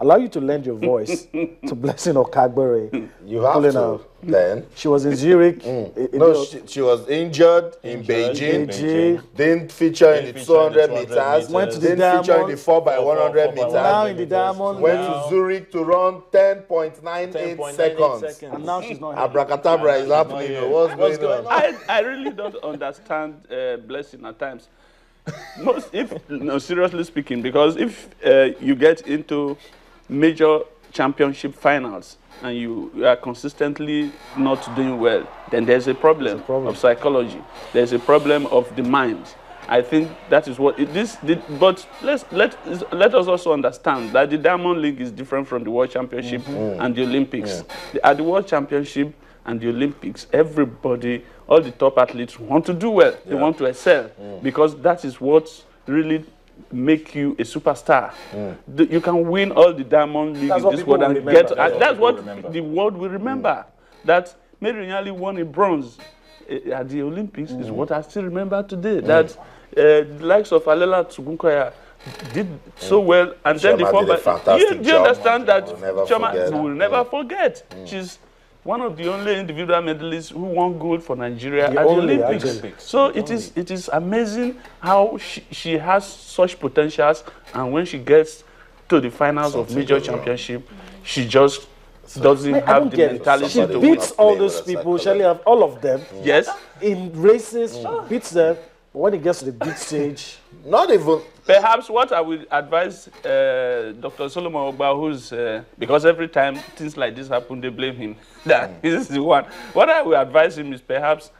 allow you to lend your voice to Blessing Okagbare. You have to. Out. Then she was in Zurich. No, she was injured in Beijing. Didn't feature in the 200 meters. Went to the didn't diamond. feature in the 4x100 meters. Now in the diamond. Went to Zurich to run 10.98 seconds. And now she's not. Abracadabra is happening. What's going on? I really don't understand Blessing at times. Seriously speaking, because if you get into major championship finals and you are consistently not doing well, then there's a problem, of psychology. There's a problem of the mind. I think that is what it is. But let us also understand that the Diamond League is different from the World Championship and the Olympics. At the World Championship and the Olympics, everybody, all the top athletes want to do well. They want to excel because that is what really make you a superstar. You can win all the Diamond League in this world and get. That's what the world will remember. That Mary Nyali won a bronze at the Olympics is what I still remember today. That the likes of Alela Tsugunkoya did so well, and then the do you understand that Choma will never forget? She's one of the only individual medalists who won gold for Nigeria at the Olympics. So it is amazing how she has such potentials, and when she gets to the finals of major championship, she just doesn't have the mentality she to beats all those people. Shall have all of them? Yes. In races, she beats them. But when it gets to the big stage, not even. Perhaps what I would advise Dr. Solomon Ogba, who's because every time things like this happen, they blame him. That is the one. What I would advise him is perhaps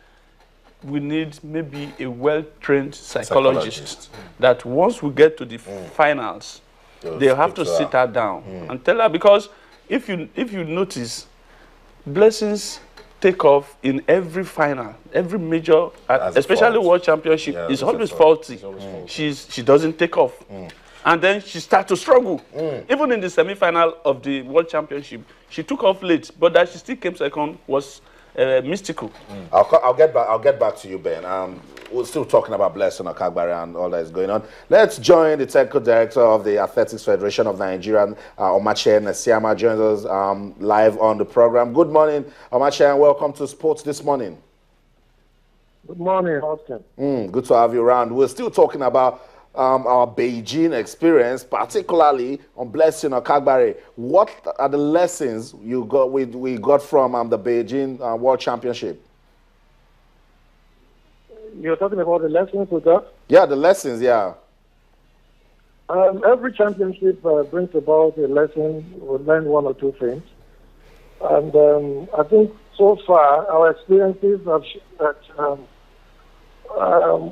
we need maybe a well-trained psychologist. That once we get to the finals, they'll have to sit her down and tell her, because if you notice, Blessings take off in every final, every major, especially World Championship, is always faulty. She doesn't take off. And then she starts to struggle. Even in the semi-final of the World Championship, she took off late, but that she still came second was mystical. I'll get back to you, Ben. We're still talking about Blessing Okagbare and all that is going on. Let's join the technical director of the Athletics Federation of Nigeria, Omache Nesiama, joins us live on the program. Good morning, Omache, and welcome to Sports This Morning. Good morning, Austin. Good to have you around. We're still talking about our Beijing experience, particularly on Blessing Okagbare. What are the lessons we got from the Beijing World Championship? You're talking about the lessons we got? Yeah, the lessons, yeah. Every championship brings about a lesson. We learn one or two things. And I think so far our experiences have shown that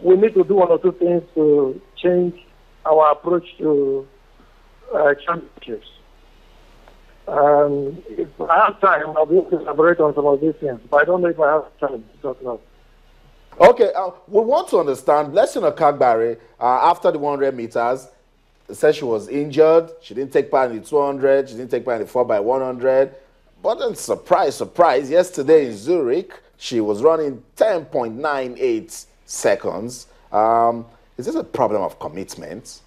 we need to do one or two things to change our approach to championships. If I have time, I'll be able to elaborate on some of these things, but I don't know if I have time to talk now. Okay, we want to understand, Blessing Okagbare, after the 100 meters, said she was injured, she didn't take part in the 200, she didn't take part in the 4x100, but then surprise, yesterday in Zurich, she was running 10.98 seconds. Is this a problem of commitment?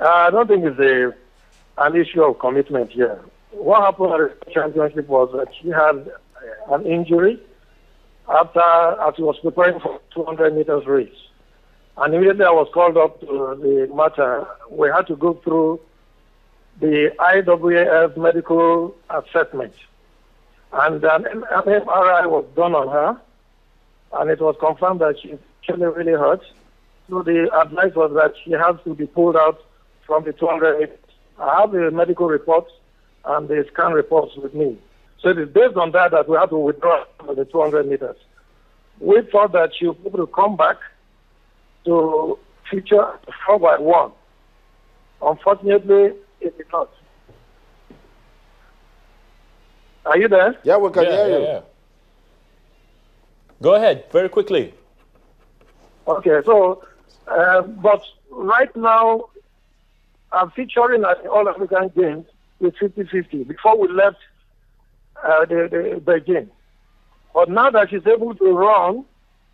I don't think it's an issue of commitment here. What happened at the championship was that she had an injury as she was preparing for 200 meters race. And immediately I was called up to the matter. We had to go through the IAAF medical assessment. And an MRI was done on her, and it was confirmed that she's really hurt. So the advice was that she has to be pulled out from the 200 meters. I have the medical reports and the scan reports with me. So it is based on that we have to withdraw from the 200 meters. We thought that she would be able to come back to feature 4x1. Unfortunately, it did not. Are you there? Yeah, we can hear you. Yeah. Go ahead, very quickly. Okay, so, but right now, I'm featuring at the All-African Games with 50-50 before we left the Beijing. But now that she's able to run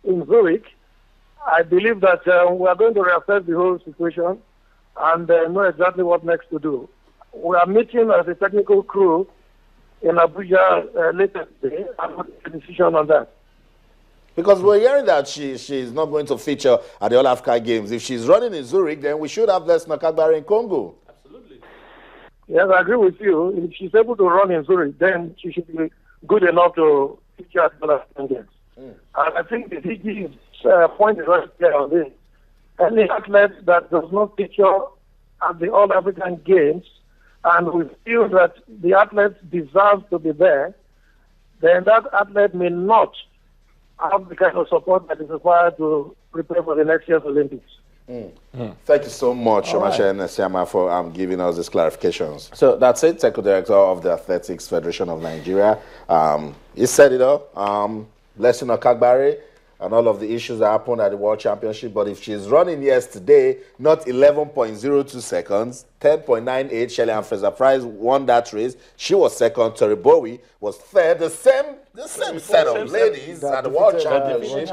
in Zurich, I believe that we are going to reassess the whole situation and know exactly what next to do. We are meeting as a technical crew in Abuja later today and we'll make a decision on that. Because we're hearing that she's not going to feature at the All Africa Games. If she's running in Zurich, then we should have less Okagbare in Congo. Absolutely. Yes, I agree with you. If she's able to run in Zurich, then she should be good enough to feature at the All African Games. And I think the DG's point is right there on this. Any athlete that does not feature at the All African Games and we feel that the athlete deserves to be there, then that athlete may not have the kind of support that is required to prepare for the next year's Olympics. Thank you so much, Omasha Nesiama, for giving us these clarifications. So that's it, Technical Director of the Athletics Federation of Nigeria. He said it all. Blessing Okagbare and all of the issues that happened at the World Championship. But if she's running yesterday, not 11.02 seconds, 10.98, Shelley and Fraser-Price won that race. She was second. Tori Bowie was third. The same set of ladies at the World Championship.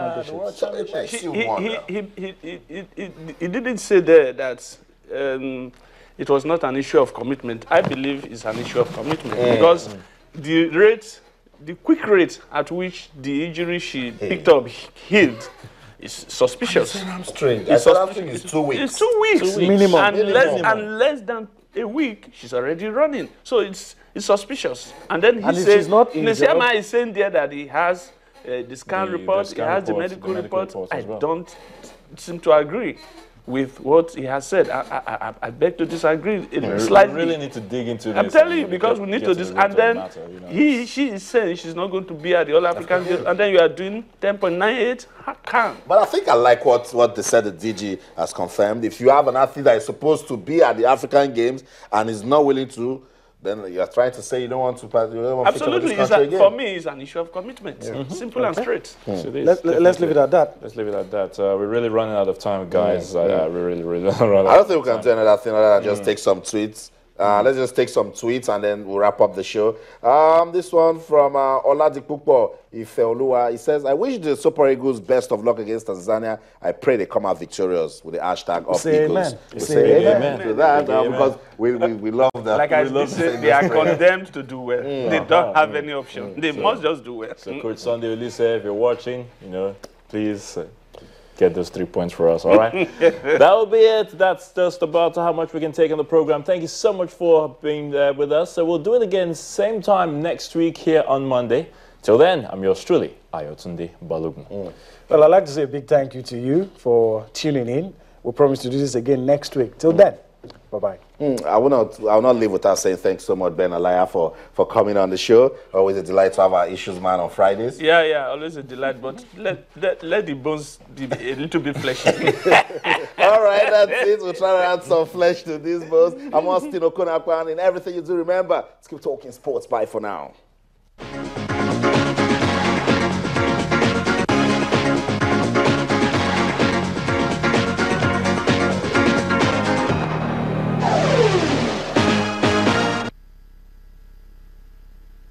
He didn't say there that it was not an issue of commitment. I believe it's an issue of commitment because the quick rate at which the injury she picked up healed is suspicious. I'm strange. It's 2 weeks. It's 2 weeks. Minimum. And less than a week, she's already running. So it's suspicious. And then he says, Nesiama is saying there that he has the scan report, he has the medical report. I don't seem to agree with what he has said. I beg to disagree slightly. We really need to dig into this. I'm telling you, because we need to this. And then she is saying she's not going to be at the All African Games, and then you are doing 10.98. How come? But I think I like what they said the DG has confirmed. If you have an athlete that is supposed to be at the African Games and is not willing to, then you're trying to say you don't want to pass. Absolutely, for me, it's an issue of commitment. Simple and straight. Let's leave it at that. Let's leave it at that. We're really running out of time, guys. We're really running out of time. I don't think we can do another thing other than just take some tweets. Let's just take some tweets and then we'll wrap up the show. This one from Oladipupo Ifeoluwa. He says, I wish the Super Eagles best of luck against Tanzania. I pray they come out victorious with the hashtag of Eagles. We say amen to that because we love that. Like I said, they are condemned to do well. They don't have any option. They must just do well. So Coach Sunday Olise, if you're watching, please get those 3 points for us, all right? That will be it. That's just about how much we can take on the program. Thank you so much for being there with us. So we'll do it again same time next week here on Monday. Till then, I'm yours truly, Ayotunde Balogun. Well, I'd like to say a big thank you to you for tuning in. We'll promise to do this again next week. Till then, bye-bye. I will not leave without saying thanks so much, Ben Alaya, for coming on the show. Always a delight to have our issues man on Fridays. Yeah, always a delight, but let the bones be a little bit fleshy. All right, that's it. We'll try to add some flesh to these bones. I'm Austin Okonakwan. In everything you do, remember, let's keep talking sports. Bye for now.